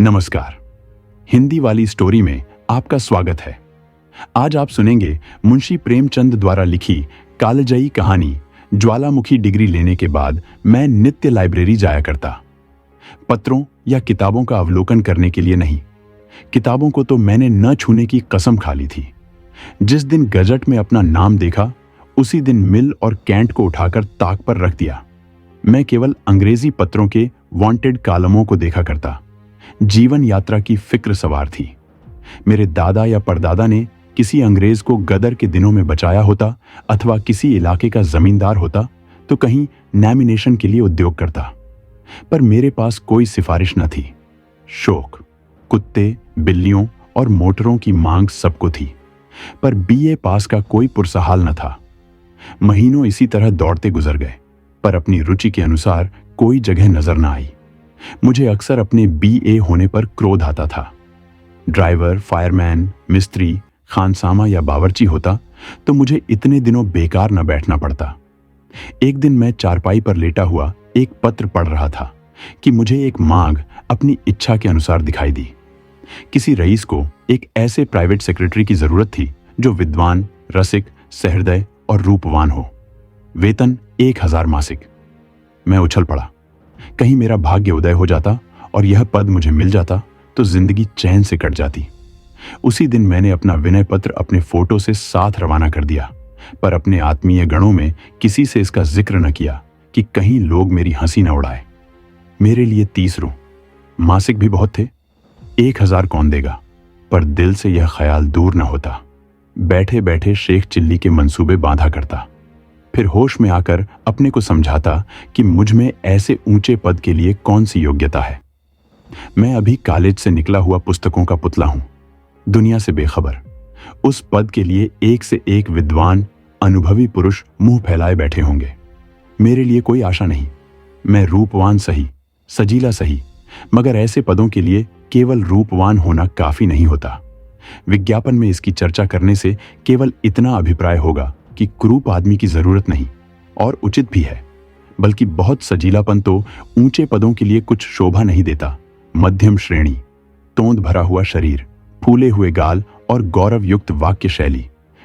नमस्कार। हिंदी वाली स्टोरी में आपका स्वागत है। आज आप सुनेंगे मुंशी प्रेमचंद द्वारा लिखी कालजयी कहानी ज्वालामुखी। डिग्री लेने के बाद मैं नित्य लाइब्रेरी जाया करता, पत्रों या किताबों का अवलोकन करने के लिए नहीं। किताबों को तो मैंने न छूने की कसम खा ली थी। जिस दिन गजट में अपना नाम देखा उसी दिन मिल और कैंट को उठाकर ताक पर रख दिया। मैं केवल अंग्रेजी पत्रों के वांटेड कॉलमों को देखा करता। जीवन यात्रा की फिक्र सवार थी। मेरे दादा या परदादा ने किसी अंग्रेज को गदर के दिनों में बचाया होता अथवा किसी इलाके का जमींदार होता तो कहीं नॉमिनेशन के लिए उद्योग करता, पर मेरे पास कोई सिफारिश न थी। शौक कुत्ते, बिल्लियों और मोटरों की मांग सबको थी, पर बीए पास का कोई पुरसहाल न था। महीनों इसी तरह दौड़ते गुजर गए, पर अपनी रुचि के अनुसार कोई जगह नजर न आई। मुझे अक्सर अपने बीए होने पर क्रोध आता था। ड्राइवर, फायरमैन, मिस्त्री, खानसामा या बावर्ची होता तो मुझे इतने दिनों बेकार न बैठना पड़ता। एक दिन मैं चारपाई पर लेटा हुआ एक पत्र पढ़ रहा था कि मुझे एक मांग अपनी इच्छा के अनुसार दिखाई दी। किसी रईस को एक ऐसे प्राइवेट सेक्रेटरी की जरूरत थी जो विद्वान, रसिक, सहृदय और रूपवान हो। वेतन 1000 मासिक। मैं उछल पड़ा। कहीं मेरा भाग्य उदय हो जाता और यह पद मुझे मिल जाता तो जिंदगी चैन से कट जाती। उसी दिन मैंने अपना विनय पत्र अपने फोटो से साथ रवाना कर दिया, पर अपने आत्मीय गणों में किसी से इसका जिक्र न किया कि कहीं लोग मेरी हंसी न उड़ाए। मेरे लिए 30 रू मासिक भी बहुत थे। 1000 कौन देगा, पर दिल से यह ख्याल दूर न होता। बैठे बैठे शेख चिल्ली के मंसूबे बांधा करता, फिर होश में आकर अपने को समझाता कि मुझ में ऐसे ऊंचे पद के लिए कौन सी योग्यता है। मैं अभी कॉलेज से निकला हुआ पुस्तकों का पुतला हूं, दुनिया से बेखबर। उस पद के लिए एक से एक विद्वान, अनुभवी पुरुष मुंह फैलाए बैठे होंगे। मेरे लिए कोई आशा नहीं। मैं रूपवान सही, सजीला सही, मगर ऐसे पदों के लिए केवल रूपवान होना काफी नहीं होता। विज्ञापन में इसकी चर्चा करने से केवल इतना अभिप्राय होगा कि कुरूप आदमी की जरूरत नहीं, और उचित भी है, बल्कि बहुत सजीलापन तो ऊंचे पदों के लिए कुछ शोभा नहीं देता। मध्यम श्रेणी, तोंद भरा हुआ शरीर, फूले हुए गाल और गौरव युक्त वाक्य शैली,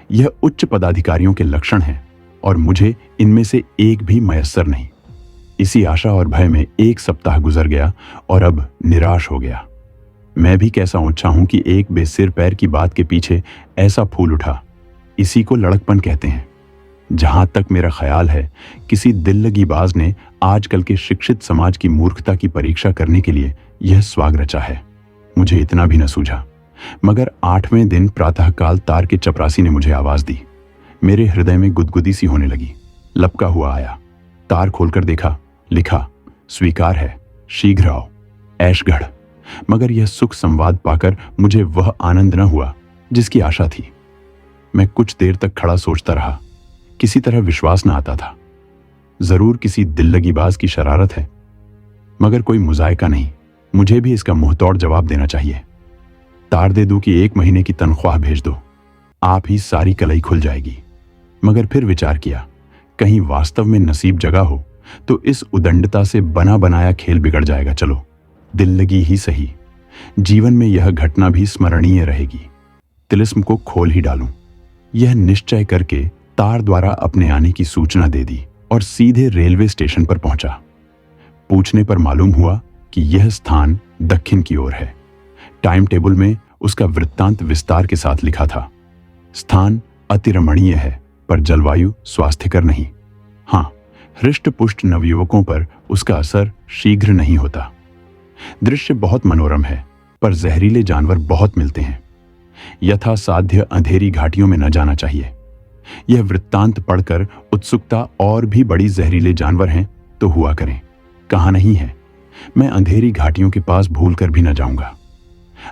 यह उच्च पदाधिकारियों के लक्षण हैं, और मुझे इनमें से एक भी मयस्सर नहीं। इसी आशा और भय में 1 सप्ताह गुजर गया और अब निराश हो गया। मैं भी कैसा ऊंचा हूं कि एक बेसिर पैर की बात के पीछे ऐसा फूल उठा। इसी को लड़कपन कहते हैं। जहां तक मेरा ख्याल है, किसी दिल लगी बाज ने आजकल के शिक्षित समाज की मूर्खता की परीक्षा करने के लिए यह स्वाग रचा है। मुझे इतना भी न सूझा, मगर 8वें दिन प्रातःकाल तार के चपरासी ने मुझे आवाज दी। मेरे हृदय में गुदगुदी सी होने लगी। लपका हुआ आया, तार खोलकर देखा, लिखा, स्वीकार है, शीघ्र आओ, ऐशगढ़। मगर यह सुख संवाद पाकर मुझे वह आनंद न हुआ जिसकी आशा थी। मैं कुछ देर तक खड़ा सोचता रहा। किसी तरह विश्वास न आता था। जरूर किसी दिल लगी बाज की शरारत है, मगर कोई मुजायका नहीं। मुझे भी इसका मुंहतोड़ जवाब देना चाहिए। तार दे दूं कि 1 महीने की तनख्वाह भेज दो, आप ही सारी कलई खुल जाएगी। मगर फिर विचार किया, कहीं वास्तव में नसीब जगा हो तो इस उदंडता से बना बनाया खेल बिगड़ जाएगा। चलो, दिल लगी ही सही। जीवन में यह घटना भी स्मरणीय रहेगी। तिलिस्म को खोल ही डालूं। यह निश्चय करके तार द्वारा अपने आने की सूचना दे दी और सीधे रेलवे स्टेशन पर पहुंचा। पूछने पर मालूम हुआ कि यह स्थान दक्षिण की ओर है। टाइम टेबल में उसका वृत्तांत विस्तार के साथ लिखा था। स्थान अति रमणीय है, पर जलवायु स्वास्थ्यकर नहीं। हाँ, हृष्ट पुष्ट नवयुवकों पर उसका असर शीघ्र नहीं होता। दृश्य बहुत मनोरम है, पर जहरीले जानवर बहुत मिलते हैं। यथा साध्य अंधेरी घाटियों में न जाना चाहिए। यह वृत्तांत पढ़कर उत्सुकता और भी बड़ी जहरीले जानवर हैं तो हुआ करें, कहां नहीं है। मैं अंधेरी घाटियों के पास भूल कर भी न जाऊंगा।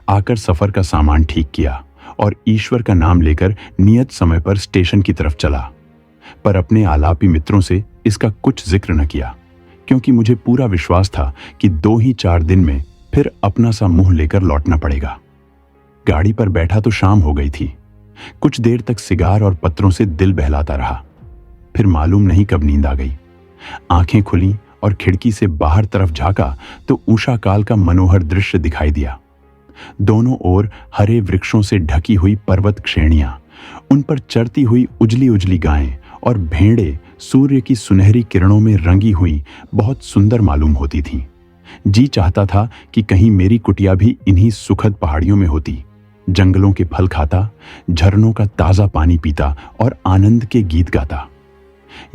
आकर सफर का सामान ठीक किया और ईश्वर का नाम लेकर नियत समय पर स्टेशन की तरफ चला, पर अपने आलापी मित्रों से इसका कुछ जिक्र न किया, क्योंकि मुझे पूरा विश्वास था कि 2 ही 4 दिन में फिर अपना सा मुंह लेकर लौटना पड़ेगा। गाड़ी पर बैठा तो शाम हो गई थी। कुछ देर तक सिगार और पत्रों से दिल बहलाता रहा। फिर मालूम नहीं कब नींद आ गई। आंखें खुली और खिड़की से बाहर तरफ झांका तो उषाकाल का मनोहर दृश्य दिखाई दिया। दोनों ओर हरे वृक्षों से ढकी हुई पर्वत श्रेणियां, उन पर चरती हुई उजली उजली गायें और भेड़ें सूर्य की सुनहरी किरणों में रंगी हुई बहुत सुंदर मालूम होती थीं। जी चाहता था कि कहीं मेरी कुटिया भी इन्हीं सुखद पहाड़ियों में होती, जंगलों के फल खाता, झरनों का ताजा पानी पीता और आनंद के गीत गाता।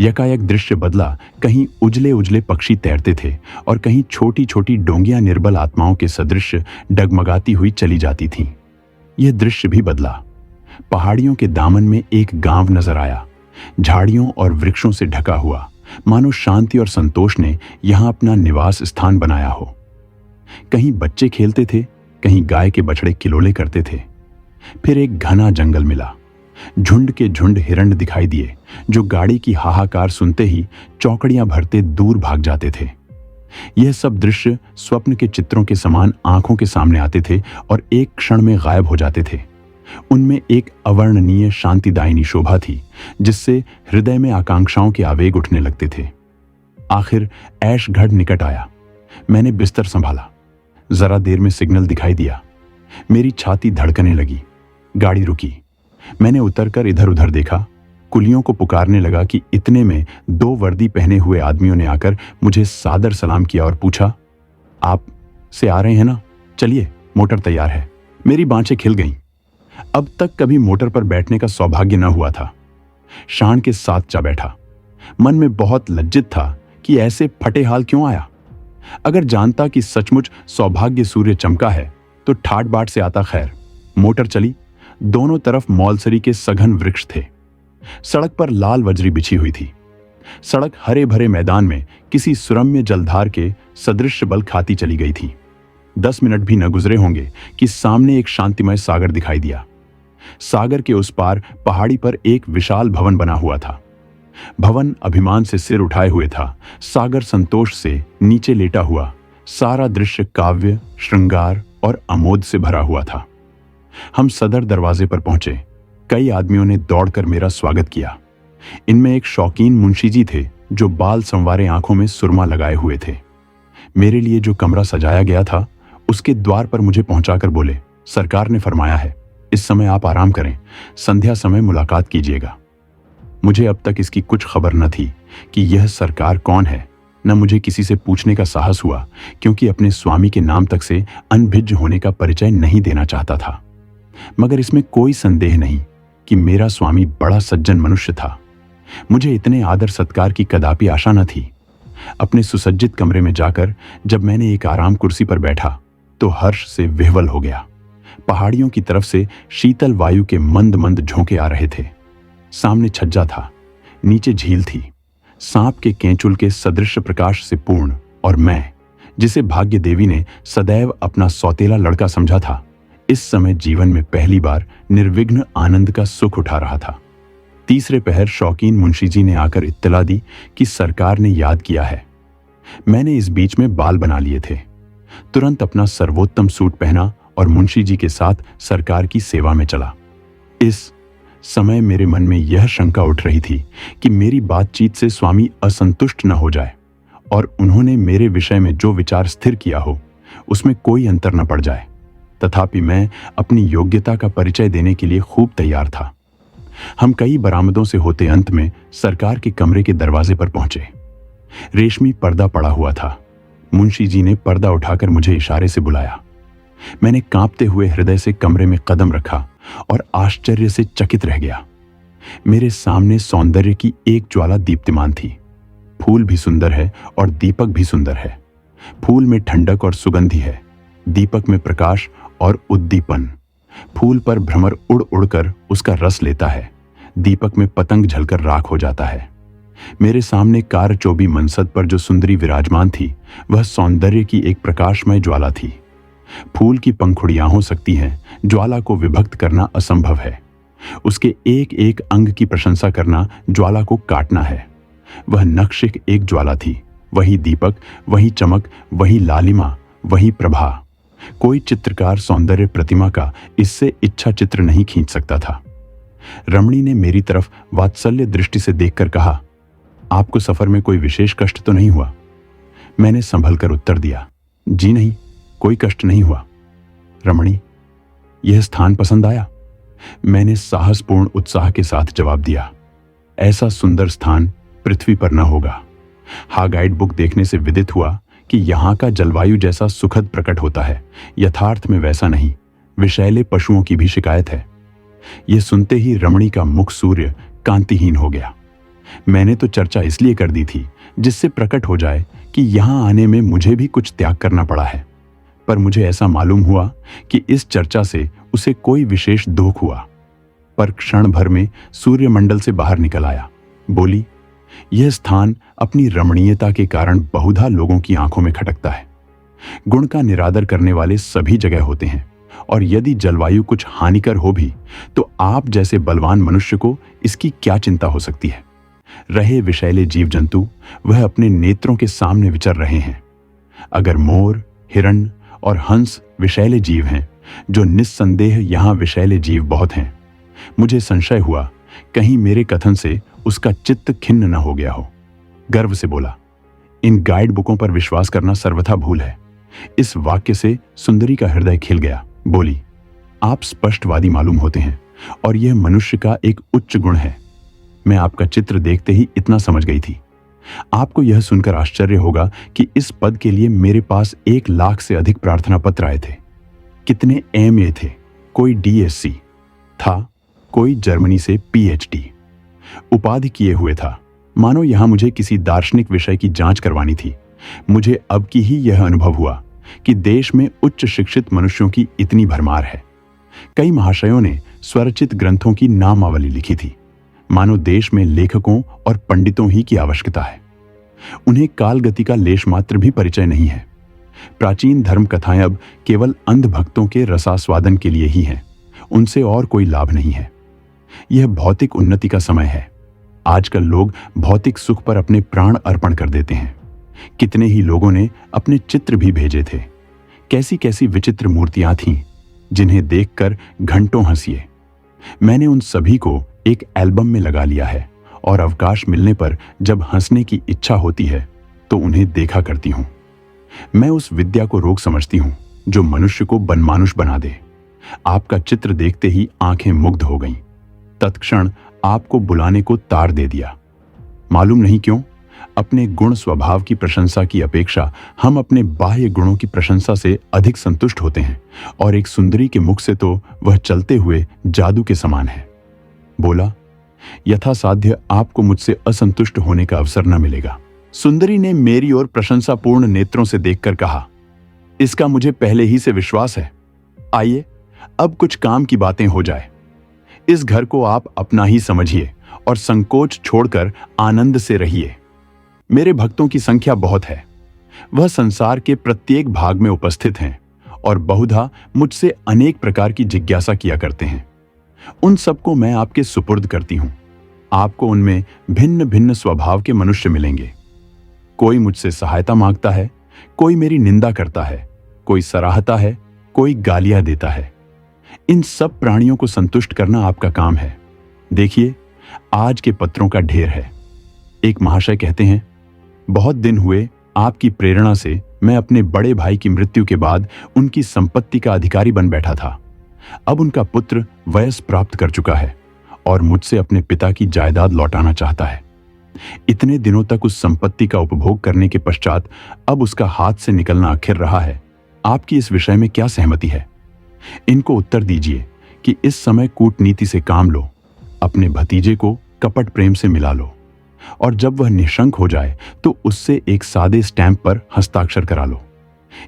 यकायक दृश्य बदला। कहीं उजले उजले पक्षी तैरते थे और कहीं छोटी छोटी डोंगियां निर्बल आत्माओं के सदृश डगमगाती हुई चली जाती थीं। यह दृश्य भी बदला। पहाड़ियों के दामन में एक गांव नजर आया, झाड़ियों और वृक्षों से ढका हुआ, मानो शांति और संतोष ने यहां अपना निवास स्थान बनाया हो। कहीं बच्चे खेलते थे, कहीं गाय के बछड़े किलोले करते थे। फिर एक घना जंगल मिला। झुंड के झुंड हिरण दिखाई दिए, जो गाड़ी की हाहाकार सुनते ही चौकड़ियां भरते दूर भाग जाते थे। यह सब दृश्य स्वप्न के चित्रों के समान आंखों के सामने आते थे और एक क्षण में गायब हो जाते थे। उनमें एक अवर्णनीय शांतिदायिनी शोभा थी, जिससे हृदय में आकांक्षाओं के आवेग उठने लगते थे। आखिर ऐशगढ़ निकट आया। मैंने बिस्तर संभाला। जरा देर में सिग्नल दिखाई दिया। मेरी छाती धड़कने लगी। गाड़ी रुकी। मैंने उतरकर इधर उधर देखा। कुलियों को पुकारने लगा कि इतने में 2 वर्दी पहने हुए आदमियों ने आकर मुझे सादर सलाम किया और पूछा, आप से आ रहे हैं ना? चलिए, मोटर तैयार है। मेरी बाँछें खिल गईं। अब तक कभी मोटर पर बैठने का सौभाग्य न हुआ था। शान के साथ जा बैठा। मन में बहुत लज्जित था कि ऐसे फटे हाल क्यों आया। अगर जानता कि सचमुच सौभाग्य सूर्य चमका है तो ठाट बाट से आता। खैर, मोटर चली। दोनों तरफ मौलसरी के सघन वृक्ष थे। सड़क पर लाल वजरी बिछी हुई थी। सड़क हरे भरे मैदान में किसी सुरम्य जलधार के सदृश बल खाती चली गई थी। 10 मिनट भी न गुजरे होंगे कि सामने एक शांतिमय सागर दिखाई दिया। सागर के उस पार पहाड़ी पर एक विशाल भवन बना हुआ था। भवन अभिमान से सिर उठाए हुए था। सागर संतोष से नीचे लेटा हुआ। सारा दृश्य काव्य, श्रृंगार और आमोद से भरा हुआ था। हम सदर दरवाजे पर पहुंचे। कई आदमियों ने दौड़कर मेरा स्वागत किया। इनमें एक शौकीन मुंशी जी थे, जो बाल संवारे आंखों में सुरमा लगाए हुए थे। मेरे लिए जो कमरा सजाया गया था, उसके द्वार पर मुझे पहुंचाकर बोले, सरकार ने फरमाया है, इस समय आप आराम करें, संध्या समय मुलाकात कीजिएगा। मुझे अब तक इसकी कुछ खबर न थी कि यह सरकार कौन है, न मुझे किसी से पूछने का साहस हुआ, क्योंकि अपने स्वामी के नाम तक से अनभिज्ञ होने का परिचय नहीं देना चाहता था। मगर इसमें कोई संदेह नहीं कि मेरा स्वामी बड़ा सज्जन मनुष्य था। मुझे इतने आदर सत्कार की कदापि आशा न थी। अपने सुसज्जित कमरे में जाकर जब मैंने एक आराम कुर्सी पर बैठा तो हर्ष से विह्वल हो गया। पहाड़ियों की तरफ से शीतल वायु के मंद मंद झोंके आ रहे थे। सामने छज्जा था, नीचे झील थी, सांप के केंचुल के सदृश प्रकाश से पूर्ण, और मैं, जिसे भाग्य देवी ने सदैव अपना सौतेला लड़का समझा था, इस समय जीवन में पहली बार निर्विघ्न आनंद का सुख उठा रहा था। तीसरे पहर शौकीन मुंशी जी ने आकर इत्तला दी कि सरकार ने याद किया है। मैंने इस बीच में बाल बना लिए थे। तुरंत अपना सर्वोत्तम सूट पहना और मुंशी जी के साथ सरकार की सेवा में चला। इस समय मेरे मन में यह शंका उठ रही थी कि मेरी बातचीत से स्वामी असंतुष्ट न हो जाए और उन्होंने मेरे विषय में जो विचार स्थिर किया हो उसमें कोई अंतर न पड़ जाए। तथापि मैं अपनी योग्यता का परिचय देने के लिए खूब तैयार था। हम कई बरामदों से होते अंत में सरकार के कमरे के दरवाजे पर पहुंचे। रेशमी पर्दा पड़ा हुआ था। मुंशी जी ने पर्दा उठाकर मुझे इशारे से बुलाया। मैंने कांपते हुए हृदय से कमरे में कदम रखा और आश्चर्य से चकित रह गया। मेरे सामने सौंदर्य की एक ज्वाला दीप्तिमान थी। फूल भी सुंदर है और दीपक भी सुंदर है। फूल में ठंडक और सुगंधि है, दीपक में प्रकाश और उद्दीपन। फूल पर भ्रमर उड़ उड़कर उसका रस लेता है, दीपक में पतंग झलकर राख हो जाता है। मेरे सामने कारचौबी मनसद पर जो सुंदरी विराजमान थी, वह सौंदर्य की एक प्रकाशमय ज्वाला थी। फूल की पंखुड़ियां हो सकती हैं, ज्वाला को विभक्त करना असंभव है। उसके एक एक अंग की प्रशंसा करना ज्वाला को काटना है। वह नक्शिक एक ज्वाला थी, वही दीपक, वही चमक, वही लालिमा, वही प्रभा। कोई चित्रकार सौंदर्य प्रतिमा का इससे इच्छा चित्र नहीं खींच सकता था। रमणी ने मेरी तरफ वात्सल्य दृष्टि से देखकर कहा, आपको सफर में कोई विशेष कष्ट तो नहीं हुआ? मैंने संभल कर उत्तर दिया, जी नहीं, कोई कष्ट नहीं हुआ। रमणी, यह स्थान पसंद आया? मैंने साहसपूर्ण उत्साह के साथ जवाब दिया, ऐसा सुंदर स्थान पृथ्वी पर न होगा। हा गाइड बुक देखने से विदित हुआ कि यहाँ का जलवायु जैसा सुखद प्रकट होता है, यथार्थ में वैसा नहीं। विषैले पशुओं की भी शिकायत है। यह सुनते ही रमणी का मुख सूर्य कांतिहीन हो गया। मैंने तो चर्चा इसलिए कर दी थी जिससे प्रकट हो जाए कि यहाँ आने में मुझे भी कुछ त्याग करना पड़ा है, पर मुझे ऐसा मालूम हुआ कि इस चर्चा से उसे कोई विशेष दुख हुआ। पर क्षण भर में सूर्यमंडल से बाहर निकल आया। बोली, यह स्थान अपनी रमणीयता के कारण बहुधा लोगों की आंखों में खटकता है। गुण का निरादर करने वाले सभी जगह होते हैं, और यदि जलवायु कुछ हानिकर हो भी तो आप जैसे बलवान मनुष्य को इसकी क्या चिंता हो सकती है। रहे विषैले जीव जंतु, वह अपने नेत्रों के सामने विचर रहे हैं। अगर मोर, हिरण और हंस विषैले जीव हैं, जो निस्संदेह यहां विषैले जीव बहुत हैं, मुझे संशय हुआ कहीं मेरे कथन से उसका चित्त खिन्न न हो गया हो। गर्व से बोला, इन गाइड बुकों पर विश्वास करना सर्वथा भूल है। इस वाक्य से सुंदरी का हृदय खिल गया। बोली, आप स्पष्टवादी मालूम होते हैं और यह मनुष्य का एक उच्च गुण है। मैं आपका चित्र देखते ही इतना समझ गई थी। आपको यह सुनकर आश्चर्य होगा कि इस पद के लिए मेरे पास 1 लाख से अधिक प्रार्थना पत्र आए थे। कितने MA थे, कोई DSc था, कोई जर्मनी से PhD उपाधि किए हुए था, मानो यहां मुझे किसी दार्शनिक विषय की जांच करवानी थी। मुझे अब की ही यह अनुभव हुआ कि देश में उच्च शिक्षित मनुष्यों की इतनी भरमार है। कई महाशयों ने स्वरचित ग्रंथों की नामावली लिखी थी, मानो देश में लेखकों और पंडितों ही की आवश्यकता है। उन्हें कालगति का लेश मात्र भी परिचय नहीं है। प्राचीन धर्म कथाएं अब केवल अंधभक्तों के रसास्वादन के लिए ही हैं, उनसे और कोई लाभ नहीं है। यह भौतिक उन्नति का समय है। आजकल लोग भौतिक सुख पर अपने प्राण अर्पण कर देते हैं। कितने ही लोगों ने अपने चित्र भी भेजे थे। कैसी कैसी विचित्र मूर्तियां थीं, जिन्हें देखकर घंटों हंसिए। मैंने उन सभी को एक एल्बम में लगा लिया है, और अवकाश मिलने पर जब हंसने की इच्छा होती है तो उन्हें देखा करती हूं। मैं उस विद्या को रोग समझती हूं जो मनुष्य को बनमानुष बना दे। आपका चित्र देखते ही आंखें मुग्ध हो गईं। तत्क्षण आपको बुलाने को तार दे दिया। मालूम नहीं क्यों, अपने गुण स्वभाव की प्रशंसा की अपेक्षा हम अपने बाह्य गुणों की प्रशंसा से अधिक संतुष्ट होते हैं, और एक सुंदरी के मुख से तो वह चलते हुए जादू के समान है। बोला, यथासाध्य आपको मुझसे असंतुष्ट होने का अवसर न मिलेगा। सुंदरी ने मेरी ओर प्रशंसापूर्ण नेत्रों से देखकर कहा, इसका मुझे पहले ही से विश्वास है। आइए अब कुछ काम की बातें हो जाए। इस घर को आप अपना ही समझिए और संकोच छोड़कर आनंद से रहिए। मेरे भक्तों की संख्या बहुत है। वह संसार के प्रत्येक भाग में उपस्थित हैं और बहुधा मुझसे अनेक प्रकार की जिज्ञासा किया करते हैं। उन सबको मैं आपके सुपुर्द करती हूं। आपको उनमें भिन्न भिन्न स्वभाव के मनुष्य मिलेंगे। कोई मुझसे सहायता मांगता है, कोई मेरी निंदा करता है, कोई सराहता है, कोई गालियां देता है। इन सब प्राणियों को संतुष्ट करना आपका काम है। देखिए, आज के पत्रों का ढेर है। एक महाशय कहते हैं, बहुत दिन हुए आपकी प्रेरणा से मैं अपने बड़े भाई की मृत्यु के बाद उनकी संपत्ति का अधिकारी बन बैठा था। अब उनका पुत्र वयस प्राप्त कर चुका है और मुझसे अपने पिता की जायदाद लौटाना चाहता है। इतने दिनों तक उस संपत्ति का उपभोग करने के पश्चात अब उसका हाथ से निकलना आखिर रहा है। आपकी इस विषय में क्या सहमति है? इनको उत्तर दीजिए कि इस समय कूटनीति से काम लो, अपने भतीजे को कपट प्रेम से मिला लो, और जब वह निशंक हो जाए तो उससे एक सादे स्टैंप पर हस्ताक्षर करा लो।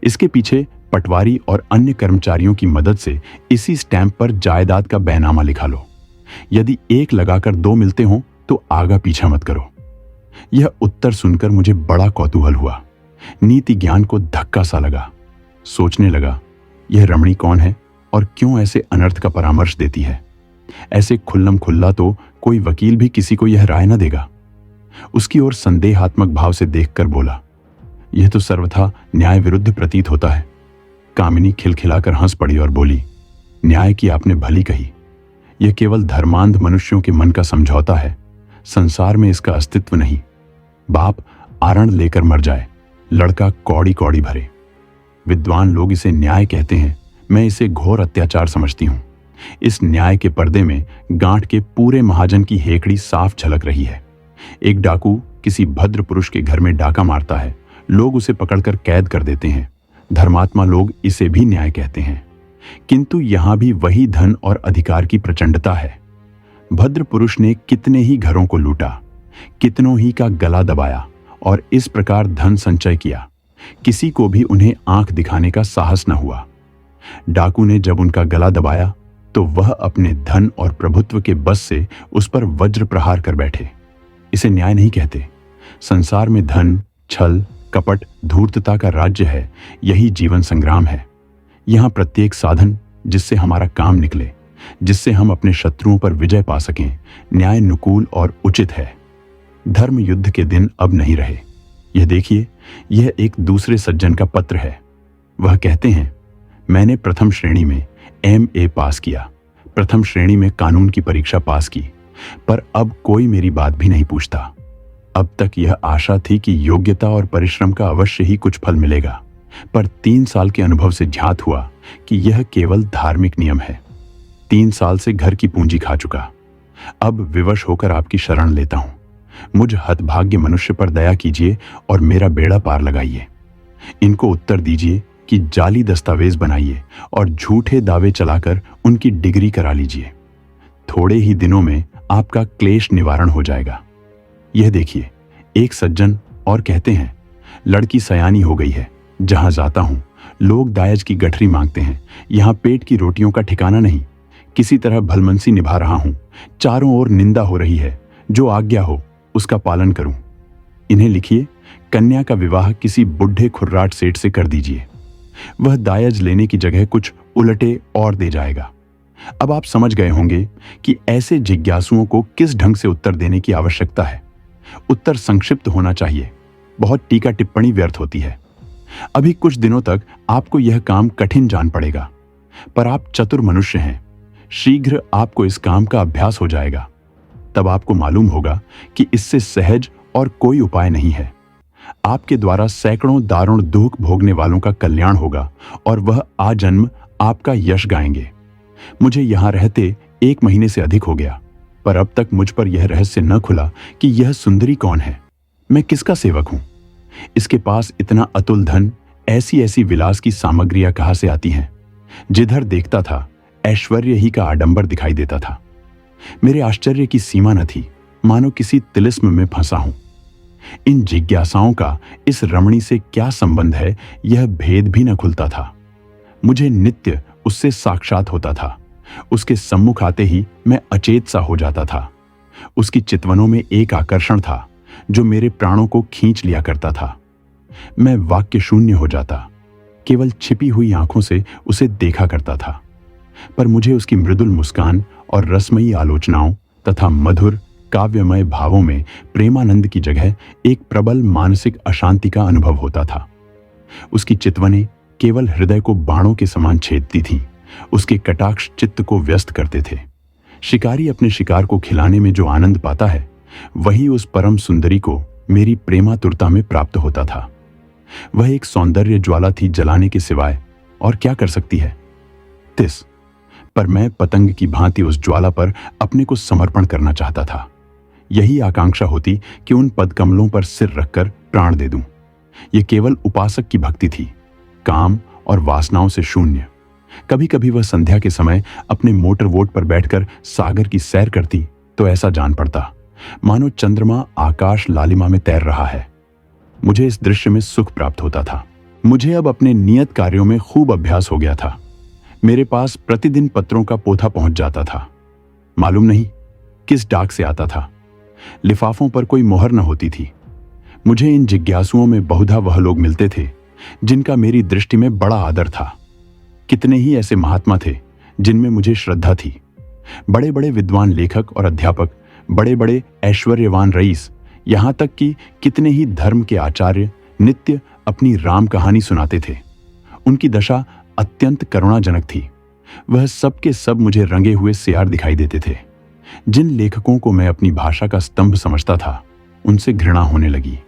इसके पीछे पटवारी और अन्य कर्मचारियों की मदद से इसी स्टैंप पर जायदाद का बैनामा लिखा लो। यदि एक लगाकर 2 मिलते हों तो आगा पीछा मत करो। यह उत्तर सुनकर मुझे बड़ा कौतूहल हुआ। नीति ज्ञान को धक्का सा लगा। सोचने लगा, यह रमणी कौन है और क्यों ऐसे अनर्थ का परामर्श देती है? ऐसे खुल्लम खुल्ला तो कोई वकील भी किसी को यह राय न देगा। उसकी ओर संदेहात्मक भाव से देखकर बोला, यह तो सर्वथा न्याय विरुद्ध प्रतीत होता है। कामिनी खिलखिलाकर हंस पड़ी और बोली, न्याय की आपने भली कही। यह केवल धर्मांध मनुष्यों के मन का समझौता है। संसार में इसका अस्तित्व नहीं। बाप आरण लेकर मर जाए, लड़का कौड़ी कौड़ी भरे। विद्वान लोग इसे न्याय कहते हैं, मैं इसे घोर अत्याचार समझती हूँ। इस न्याय के पर्दे में गांठ के पूरे महाजन की हेकड़ी साफ झलक रही है। एक डाकू किसी भद्र पुरुष के घर में डाका मारता है, लोग उसे पकड़कर कैद कर देते हैं। धर्मात्मा लोग इसे भी न्याय कहते हैं, किंतु यहां भी वही धन और अधिकार की प्रचंडता है। भद्र पुरुष ने कितने ही घरों को लूटा, कितनों ही का गला दबाया और इस प्रकार धन संचय किया, किसी को भी उन्हें आंख दिखाने का साहस न हुआ। डाकू ने जब उनका गला दबाया तो वह अपने धन और प्रभुत्व के बस से उस पर वज्र प्रहार कर बैठे। इसे न्याय नहीं कहते। संसार में धन, छल, कपट, धूर्तता का राज्य है। यही जीवन संग्राम है। यहां प्रत्येक साधन जिससे हमारा काम निकले, जिससे हम अपने शत्रुओं पर विजय पा सकें, न्याय अनुकूल और उचित है। धर्म युद्ध के दिन अब नहीं रहे। यह देखिए, यह एक दूसरे सज्जन का पत्र है। वह कहते हैं, मैंने प्रथम श्रेणी में MA पास किया, प्रथम श्रेणी में कानून की परीक्षा पास की, पर अब कोई मेरी बात भी नहीं पूछता। अब तक यह आशा थी कि योग्यता और परिश्रम का अवश्य ही कुछ फल मिलेगा, पर 3 साल के अनुभव से ज्ञात हुआ कि यह केवल धार्मिक नियम है। 3 साल से घर की पूंजी खा चुका। अब विवश होकर आपकी शरण लेता हूं। मुझ हतभाग्य मनुष्य पर दया कीजिए और मेरा बेड़ा पार लगाइए। इनको उत्तर दीजिए कि जाली दस्तावेज बनाइए और झूठे दावे चलाकर उनकी डिग्री करा लीजिए। थोड़े ही दिनों में आपका क्लेश निवारण हो जाएगा। यह देखिए, एक सज्जन और कहते हैं, लड़की सयानी हो गई है। जहां जाता हूं लोग दायज की गठरी मांगते हैं। यहां पेट की रोटियों का ठिकाना नहीं। किसी तरह भलमनसी निभा रहा हूं। चारों ओर निंदा हो रही है। जो आज्ञा हो उसका पालन करूं। इन्हें लिखिए, कन्या का विवाह किसी बुढ़े खुर्राट सेठ से कर दीजिए। वह दायज लेने की जगह कुछ उलटे और दे जाएगा। अब आप समझ गए होंगे कि ऐसे जिज्ञासुओं को किस ढंग से उत्तर देने की आवश्यकता है। उत्तर संक्षिप्त होना चाहिए। बहुत टीका टिप्पणी व्यर्थ होती है। अभी कुछ दिनों तक आपको यह काम कठिन जान पड़ेगा, पर आप चतुर मनुष्य हैं। शीघ्र आपको इस काम का अभ्यास हो जाएगा। तब आपको मालूम होगा कि इससे सहज और कोई उपाय नहीं है। आपके द्वारा सैकड़ों दारुण दुख भोगने वालों का कल्याण होगा और वह आजन्म आपका यश गाएंगे। मुझे यहां रहते 1 महीने से अधिक हो गया, पर अब तक मुझ पर यह रहस्य न खुला कि यह सुंदरी कौन है, मैं किसका सेवक हूं। इसके पास इतना अतुल धन, ऐसी ऐसी विलास की सामग्रियां कहां से आती हैं। जिधर देखता था ऐश्वर्य ही का आडंबर दिखाई देता था। मेरे आश्चर्य की सीमा न थी, मानो किसी तिलिस्म में फंसा हूं। इन जिज्ञासाओं का इस रमणी से क्या संबंध है, यह भेद भी न खुलता था। मुझे नित्य उससे साक्षात होता था। उसके सम्मुख आते ही मैं अचेत सा हो जाता था। उसकी चितवनों में एक आकर्षण था जो मेरे प्राणों को खींच लिया करता था। मैं वाक्य शून्य हो जाता, केवल छिपी हुई आंखों से उसे देखा करता था। पर मुझे उसकी मृदुल मुस्कान और रसमयी आलोचनाओं तथा मधुर काव्यमय भावों में प्रेमानंद की जगह एक प्रबल मानसिक अशांति का अनुभव होता था। उसकी चितवनें केवल हृदय को बाणों के समान छेदती थीं। उसके कटाक्ष चित्त को व्यस्त करते थे। शिकारी अपने शिकार को खिलाने में जो आनंद पाता है, वही उस परम सुंदरी को मेरी प्रेमातुरता में प्राप्त होता था। वह एक सौंदर्य ज्वाला थी, जलाने के सिवाय और क्या कर सकती है। पर मैं पतंग की भांति उस ज्वाला पर अपने को समर्पण करना चाहता था। यही आकांक्षा होती कि उन पदकमलों पर सिर रखकर प्राण दे दूं। यह केवल उपासक की भक्ति थी, काम और वासनाओं से शून्य। कभी कभी वह संध्या के समय अपने मोटर वोट पर बैठकर सागर की सैर करती तो ऐसा जान पड़ता मानो चंद्रमा आकाश लालिमा में तैर रहा है। मुझे इस दृश्य में सुख प्राप्त होता था। मुझे अब अपने नियत कार्यों में खूब अभ्यास हो गया था। मेरे पास प्रतिदिन पत्रों का पोथा पहुंच जाता था। मालूम नहीं किस डाक से आता था। लिफाफों पर कोई मोहर न होती थी। मुझे इन जिज्ञासुओं में बहुधा वह लोग मिलते थे जिनका मेरी दृष्टि में बड़ा आदर था। कितने ही ऐसे महात्मा थे जिनमें मुझे श्रद्धा थी। बड़े बड़े विद्वान लेखक और अध्यापक, बड़े बड़े ऐश्वर्यवान रईस, यहां तक कि कितने ही धर्म के आचार्य नित्य अपनी राम कहानी सुनाते थे। उनकी दशा अत्यंत करुणाजनक थी। वह सब के सब मुझे रंगे हुए सियार दिखाई देते थे। जिन लेखकों को मैं अपनी भाषा का स्तंभ समझता था, उनसे घृणा होने लगी।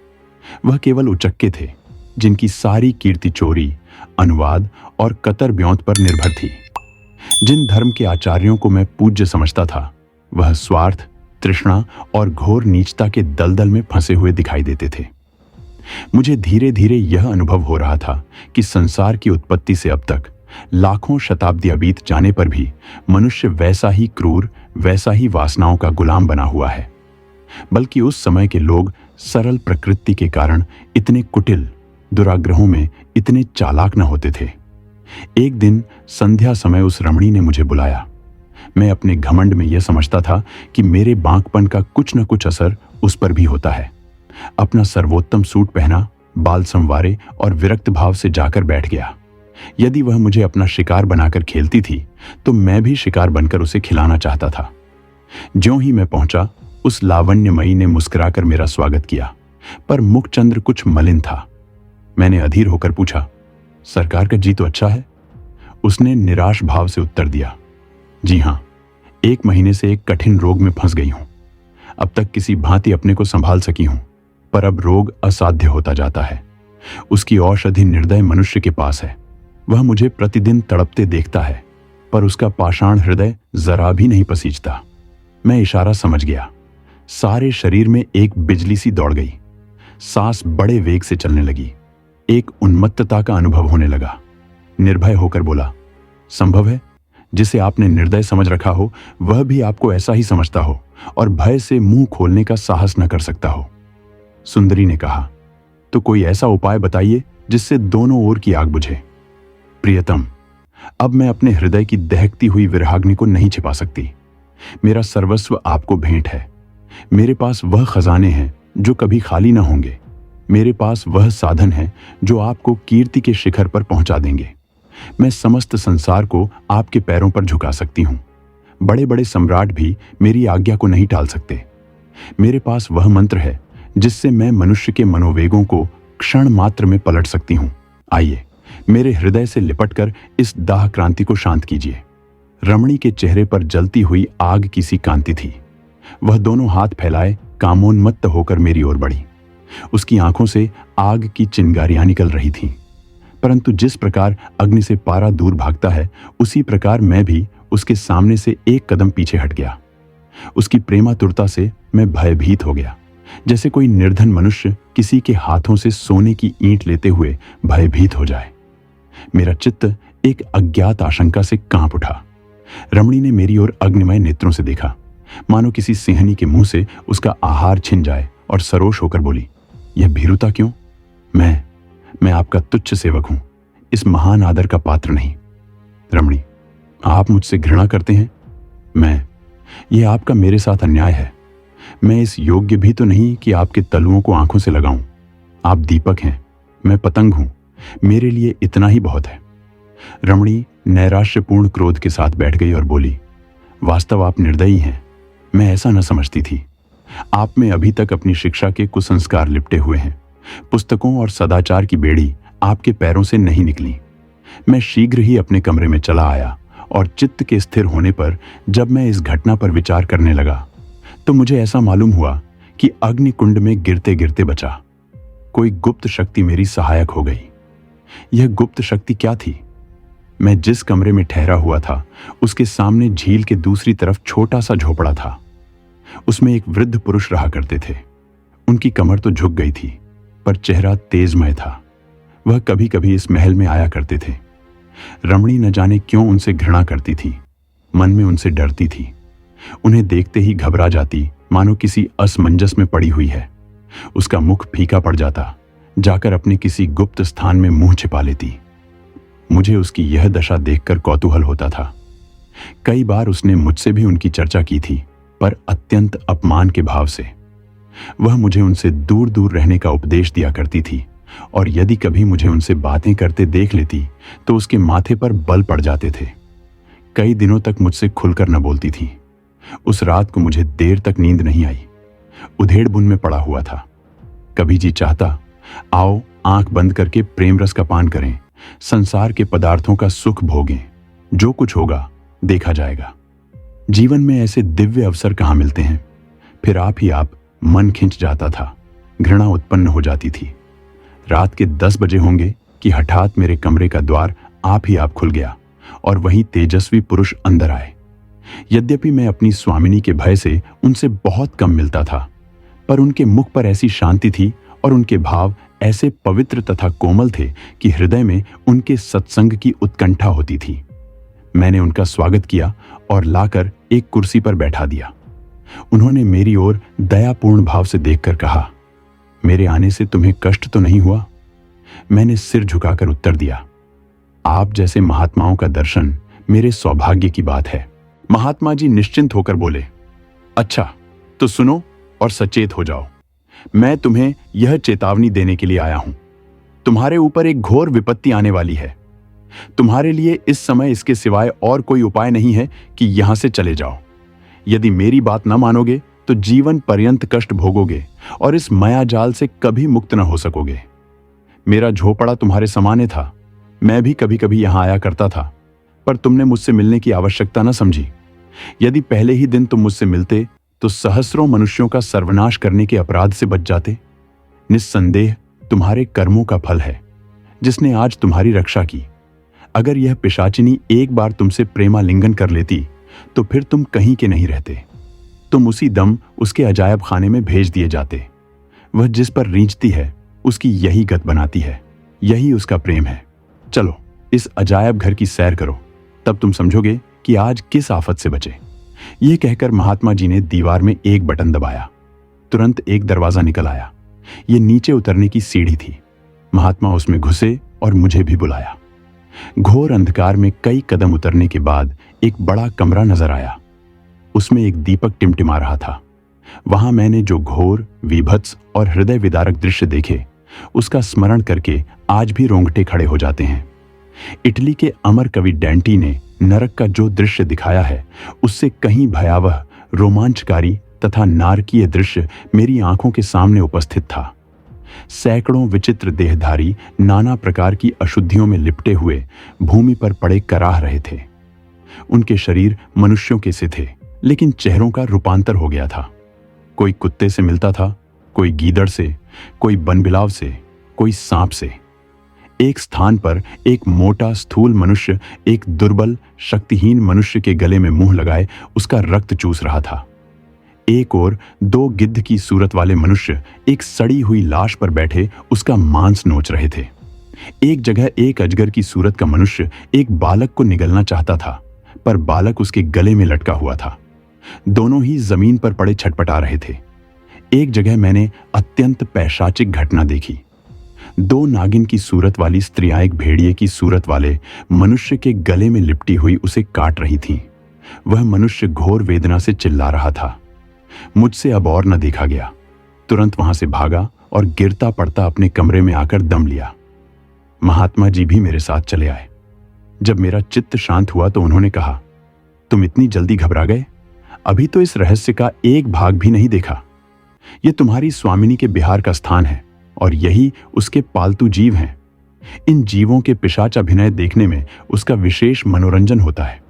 वह केवल उचक्के थे। जिनकी सारी कीर्ति चोरी, अनुवाद और कतर ब्योंत पर निर्भर थी। जिन धर्म के आचार्यों को मैं पूज्य समझता था, वह स्वार्थ, तृष्णा और घोर नीचता के दलदल में फंसे हुए दिखाई देते थे। मुझे धीरे धीरे यह अनुभव हो रहा था कि संसार की उत्पत्ति से अब तक लाखों शताब्दियां बीत जाने पर भी मनुष्य वैसा ही क्रूर, वैसा ही वासनाओं का गुलाम बना हुआ है। बल्कि उस समय के लोग सरल प्रकृति के कारण इतने कुटिल, दुराग्रहों में इतने चालाक न होते थे। एक दिन संध्या समय उस रमणी ने मुझे बुलाया। मैं अपने घमंड में यह समझता था कि मेरे बांकपन का कुछ न कुछ असर उस पर भी होता है। अपना सर्वोत्तम सूट पहना, बाल संवारे और विरक्त भाव से जाकर बैठ गया। यदि वह मुझे अपना शिकार बनाकर खेलती थी तो मैं भी शिकार बनकर उसे खिलाना चाहता था। ज्यों ही मैं पहुंचा, उस लावण्यमयी ने मुस्कुराकर मेरा स्वागत किया, पर मुखचंद्र कुछ मलिन था। मैंने अधीर होकर पूछा, सरकार का जी तो अच्छा है? उसने निराश भाव से उत्तर दिया, जी हां, 1 महीने से एक कठिन रोग में फंस गई हूं। अब तक किसी भांति अपने को संभाल सकी हूं, पर अब रोग असाध्य होता जाता है। उसकी औषधि निर्दय मनुष्य के पास है। वह मुझे प्रतिदिन तड़पते देखता है, पर उसका पाषाण हृदय जरा भी नहीं पसीजता। मैं इशारा समझ गया। सारे शरीर में एक बिजली सी दौड़ गई। सांस बड़े वेग से चलने लगी। एक उन्मत्तता का अनुभव होने लगा। निर्भय होकर बोला, संभव है जिसे आपने निर्दय समझ रखा हो वह भी आपको ऐसा ही समझता हो और भय से मुंह खोलने का साहस न कर सकता हो। सुंदरी ने कहा, तो कोई ऐसा उपाय बताइए जिससे दोनों ओर की आग बुझे। प्रियतम, अब मैं अपने हृदय की दहकती हुई विरहाग्नि को नहीं छिपा सकती। मेरा सर्वस्व आपको भेंट है। मेरे पास वह खजाने हैं जो कभी खाली न होंगे। मेरे पास वह साधन है जो आपको कीर्ति के शिखर पर पहुंचा देंगे। मैं समस्त संसार को आपके पैरों पर झुका सकती हूं। बड़े बड़े सम्राट भी मेरी आज्ञा को नहीं टाल सकते। मेरे पास वह मंत्र है जिससे मैं मनुष्य के मनोवेगों को क्षण मात्र में पलट सकती हूं। आइए, मेरे हृदय से लिपटकर इस दाह क्रांति को शांत कीजिए। रमणी के चेहरे पर जलती हुई आग की सी कांति थी। वह दोनों हाथ फैलाए कामोन्मत्त होकर मेरी ओर बढ़ी। उसकी आंखों से आग की चिंगारियां निकल रही थीं। परंतु जिस प्रकार अग्नि से पारा दूर भागता है, उसी प्रकार मैं भी उसके सामने से एक कदम पीछे हट गया। उसकी प्रेमातुरता से मैं भयभीत हो गया, जैसे कोई निर्धन मनुष्य किसी के हाथों से सोने की ईंट लेते हुए भयभीत हो जाए। मेरा चित्त एक अज्ञात आशंका से कांप उठा। रमणी ने मेरी ओर अग्निमय नेत्रों से देखा, मानो किसी सिंहनी के मुंह से उसका आहार छिन जाए, और सरोष होकर बोली, यह भीरुता क्यों? मैं आपका तुच्छ सेवक हूं, इस महान आदर का पात्र नहीं। रमणी, आप मुझसे घृणा करते हैं? यह आपका मेरे साथ अन्याय है। मैं इस योग्य भी तो नहीं कि आपके तलुओं को आंखों से लगाऊं। आप दीपक हैं, मैं पतंग हूं। मेरे लिए इतना ही बहुत है। रमणी नैराश्यपूर्ण क्रोध के साथ बैठ गई और बोली, वास्तव आप निर्दयी हैं। मैं ऐसा न समझती थी। आप में अभी तक अपनी शिक्षा के कुसंस्कार लिपटे हुए हैं। पुस्तकों और सदाचार की बेड़ी आपके पैरों से नहीं निकली। मैं शीघ्र ही अपने कमरे में चला आया और चित्त के स्थिर होने पर जब मैं इस घटना पर विचार करने लगा तो मुझे ऐसा मालूम हुआ कि अग्निकुंड में गिरते गिरते बचा। कोई गुप्त शक्ति मेरी सहायक हो गई। यह गुप्त शक्ति क्या थी? मैं जिस कमरे में ठहरा हुआ था उसके सामने झील के दूसरी तरफ छोटा सा झोपड़ा था। उसमें एक वृद्ध पुरुष रहा करते थे। उनकी कमर तो झुक गई थी, पर चेहरा तेजमय था। वह कभी कभी इस महल में आया करते थे। रमणी न जाने क्यों उनसे घृणा करती थी, मन में उनसे डरती थी। उन्हें देखते ही घबरा जाती, मानो किसी असमंजस में पड़ी हुई है। उसका मुख फीका पड़ जाता, जाकर अपने किसी गुप्त स्थान में मुंह छिपा लेती। मुझे उसकी यह दशा देखकर कौतूहल होता था। कई बार उसने मुझसे भी उनकी चर्चा की थी, पर अत्यंत अपमान के भाव से। वह मुझे उनसे दूर दूर रहने का उपदेश दिया करती थी, और यदि कभी मुझे उनसे बातें करते देख लेती तो उसके माथे पर बल पड़ जाते थे। कई दिनों तक मुझसे खुलकर न बोलती थी। उस रात को मुझे देर तक नींद नहीं आई। उधेड़ बुन में पड़ा हुआ था। कभी जी चाहता, आओ आंख बंद करके प्रेम रस का पान करें, संसार के पदार्थों का सुख भोगें, जो कुछ होगा देखा जाएगा। जीवन में ऐसे दिव्य अवसर कहाँ मिलते हैं। फिर आप ही आप मन खिंच जाता था, घृणा उत्पन्न हो जाती थी। रात के 10 बजे होंगे कि हठात मेरे कमरे का द्वार आप ही आप खुल गया और वही तेजस्वी पुरुष अंदर आए। यद्यपि मैं अपनी स्वामिनी के भय से उनसे बहुत कम मिलता था, पर उनके मुख पर ऐसी शांति थी और उनके भाव ऐसे पवित्र तथा कोमल थे कि हृदय में उनके सत्संग की उत्कंठा होती थी। मैंने उनका स्वागत किया और लाकर एक कुर्सी पर बैठा दिया। उन्होंने मेरी ओर दयापूर्ण भाव से देखकर कहा, मेरे आने से तुम्हें कष्ट तो नहीं हुआ? मैंने सिर झुकाकर उत्तर दिया, आप जैसे महात्माओं का दर्शन मेरे सौभाग्य की बात है। महात्मा जी निश्चिंत होकर बोले, अच्छा तो सुनो और सचेत हो जाओ। मैं तुम्हें यह चेतावनी देने के लिए आया हूं। तुम्हारे ऊपर एक घोर विपत्ति आने वाली है। तुम्हारे लिए इस समय इसके सिवाय और कोई उपाय नहीं है कि यहां से चले जाओ। यदि मेरी बात न मानोगे तो जीवन पर्यंत कष्ट भोगोगे और इस माया जाल से कभी मुक्त न हो सकोगे। मेरा झोपड़ा तुम्हारे समाने था। मैं भी कभी कभी यहां आया करता था, पर तुमने मुझसे मिलने की आवश्यकता न समझी। यदि पहले ही दिन तुम मुझसे मिलते तो सहस्रों मनुष्यों का सर्वनाश करने के अपराध से बच जाते। निस्संदेह तुम्हारे कर्मों का फल है जिसने आज तुम्हारी रक्षा की। अगर यह पिशाचिनी एक बार तुमसे प्रेमालिंगन कर लेती तो फिर तुम कहीं के नहीं रहते। तुम उसी दम उसके अजायब खाने में भेज दिए जाते। वह जिस पर रींचती है उसकी यही गत बनाती है, यही उसका प्रेम है। चलो इस अजायब घर की सैर करो, तब तुम समझोगे कि आज किस आफत से बचे। यह कहकर महात्मा जी ने दीवार में एक बटन दबाया। तुरंत एक दरवाजा निकल आया। यह नीचे उतरने की सीढ़ी थी। महात्मा उसमें घुसे और मुझे भी बुलाया। घोर अंधकार में कई कदम उतरने के बाद एक बड़ा कमरा नजर आया। उसमें एक दीपक टिमटिमा रहा था। वहां मैंने जो घोर, विभत्स और हृदय विदारक दृश्य देखे, उसका स्मरण करके आज भी रोंगटे खड़े हो जाते हैं। इटली के अमर कवि डैंटी ने नरक का जो दृश्य दिखाया है, उससे कहीं भयावह, रोमांचकारी तथा नारकीय दृश्य मेरी आंखों के सामने उपस्थित था। सैकड़ों विचित्र देहधारी नाना प्रकार की अशुद्धियों में लिपटे हुए भूमि पर पड़े कराह रहे थे। उनके शरीर मनुष्यों के से थे, लेकिन चेहरों का रूपांतर हो गया था। कोई कुत्ते से मिलता था, कोई गीदड़ से, कोई बनबिलाव से, कोई सांप से। एक स्थान पर एक मोटा स्थूल मनुष्य एक दुर्बल शक्तिहीन मनुष्य के गले में मुंह लगाए उसका रक्त चूस रहा था। एक ओर दो गिद्ध की सूरत वाले मनुष्य एक सड़ी हुई लाश पर बैठे उसका मांस नोच रहे थे। एक जगह एक अजगर की सूरत का मनुष्य एक बालक को निगलना चाहता था, पर बालक उसके गले में लटका हुआ था। दोनों ही जमीन पर पड़े छटपटा रहे थे। एक जगह मैंने अत्यंत पैशाचिक घटना देखी। दो नागिन की सूरत वाली स्त्रियां एक भेड़िए की सूरत वाले मनुष्य के गले में लिपटी हुई उसे काट रही थीं। वह मनुष्य घोर वेदना से चिल्ला रहा था। मुझसे अब और न देखा गया। तुरंत वहां से भागा और गिरता पड़ता अपने कमरे में आकर दम लिया। महात्मा जी भी मेरे साथ चले आए। जब मेरा चित्त शांत हुआ तो उन्होंने कहा, तुम इतनी जल्दी घबरा गए? अभी तो इस रहस्य का एक भाग भी नहीं देखा। यह तुम्हारी स्वामिनी के बिहार का स्थान है और यही उसके पालतू जीव हैं। इन जीवों के पिशाच अभिनय देखने में उसका विशेष मनोरंजन होता है।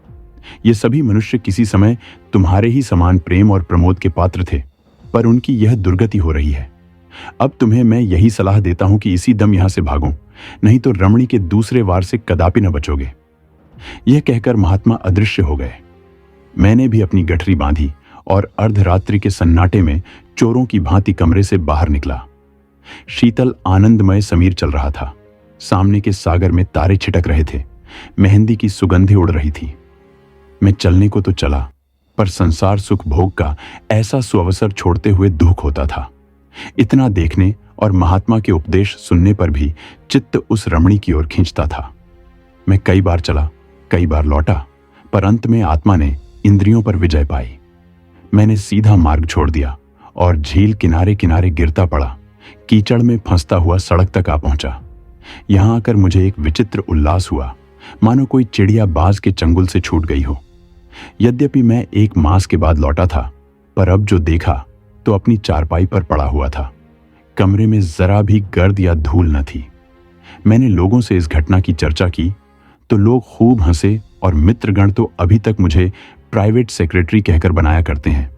ये सभी मनुष्य किसी समय तुम्हारे ही समान प्रेम और प्रमोद के पात्र थे, पर उनकी यह दुर्गति हो रही है। अब तुम्हें मैं यही सलाह देता हूं कि इसी दम यहां से भागो, नहीं तो रमणी के दूसरे वार से कदापि न बचोगे। यह कहकर महात्मा अदृश्य हो गए। मैंने भी अपनी गठरी बांधी और अर्धरात्रि के सन्नाटे में चोरों की भांति कमरे से बाहर निकला। शीतल आनंदमय समीर चल रहा था। सामने के सागर में तारे छिटक रहे थे। मेहंदी की सुगंधें उड़ रही थी। मैं चलने को तो चला, पर संसार सुख भोग का ऐसा सुअवसर छोड़ते हुए दुख होता था। इतना देखने और महात्मा के उपदेश सुनने पर भी चित्त उस रमणी की ओर खींचता था। मैं कई बार चला, कई बार लौटा, पर अंत में आत्मा ने इंद्रियों पर विजय पाई। मैंने सीधा मार्ग छोड़ दिया और झील किनारे किनारे गिरता पड़ा, कीचड़ में फंसता हुआ सड़क तक आ पहुंचा। यहां आकर मुझे एक विचित्र उल्लास हुआ, मानो कोई चिड़िया बाज के चंगुल से छूट गई हो। यद्यपि मैं 1 मास के बाद लौटा था, पर अब जो देखा तो अपनी चारपाई पर पड़ा हुआ था। कमरे में जरा भी गर्द या धूल न थी। मैंने लोगों से इस घटना की चर्चा की तो लोग खूब हंसे और मित्रगण तो अभी तक मुझे प्राइवेट सेक्रेटरी कहकर बनाया करते हैं।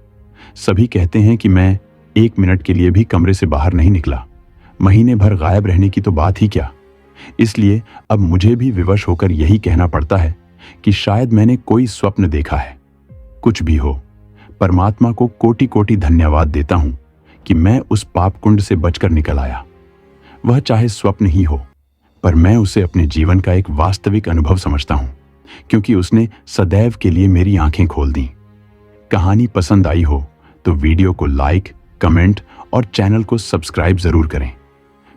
सभी कहते हैं कि मैं 1 मिनट के लिए भी कमरे से बाहर नहीं निकला। महीने भर गायब रहने की तो बात ही क्या। इसलिए अब मुझे भी विवश होकर यही कहना पड़ता है कि शायद मैंने कोई स्वप्न देखा है। कुछ भी हो, परमात्मा को कोटि कोटि धन्यवाद देता हूं कि मैं उस पाप कुंड से बचकर निकल आया। वह चाहे स्वप्न ही हो, पर मैं उसे अपने जीवन का एक वास्तविक अनुभव समझता हूं, क्योंकि उसने सदैव के लिए मेरी आंखें खोल दी। कहानी पसंद आई हो तो वीडियो को लाइक, कमेंट और चैनल को सब्सक्राइब जरूर करें।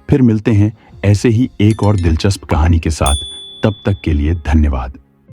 फिर मिलते हैं ऐसे ही एक और दिलचस्प कहानी के साथ। तब तक के लिए धन्यवाद।